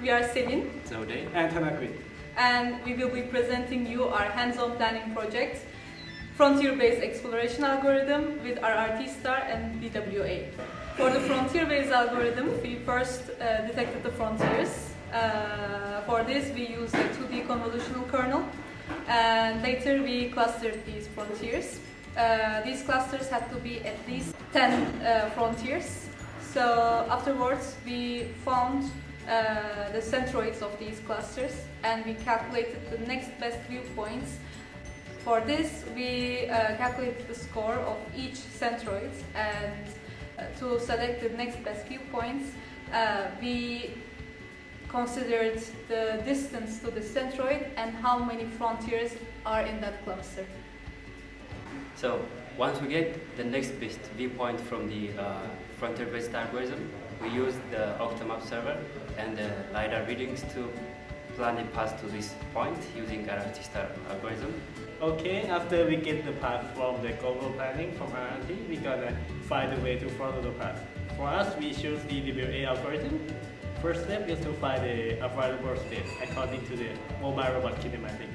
We are Selin Zewdie and Tanakrit. and we will be presenting you our hands-on planning project, frontier-based exploration algorithm with RRT star and DWA. For the frontier-based algorithm, we first detected the frontiers. For this, we used a 2D convolutional kernel, and later we clustered these frontiers. These clusters had to be at least 10 frontiers. So afterwards, we found the centroids of these clusters, and we calculated the next best viewpoints. For this, we calculated the score of each centroid, and to select the next best viewpoints, we considered the distance to the centroid and how many frontiers are in that cluster. So once we get the next best viewpoint from the frontier-based algorithm, we use the Octomap server and the LiDAR readings to plan a path to this point using RRT star algorithm. Okay, after we get the path from the global planning from RRT, we gotta find a way to follow the path. For us, we choose the DWA algorithm. First step is to find the available states according to the mobile robot kinematic.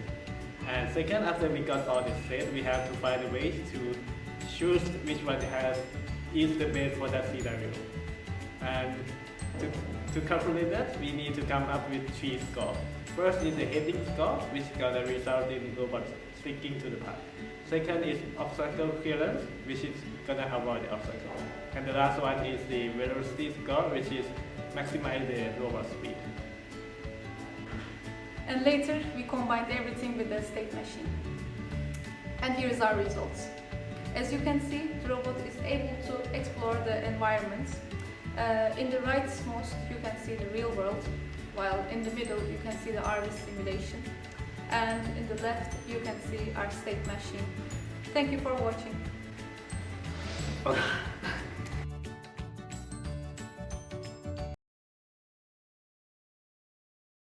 And second, after we got all the states, we have to find a way to choose which one is the best for that scenario. And to calculate that, we need to come up with 3 scores. First is the heading score, which is gonna result in robots sticking to the path. Second is obstacle clearance, which is gonna avoid the obstacle. And the last one is the velocity score, which is maximize the robot speed. And later, we combined everything with the state machine. And here's our results. As you can see, the robot is able to explore the environment. In the rightmost, you can see the real world, while in the middle, you can see the RV simulation. And in the left, you can see our state machine. Thank you for watching. Okay.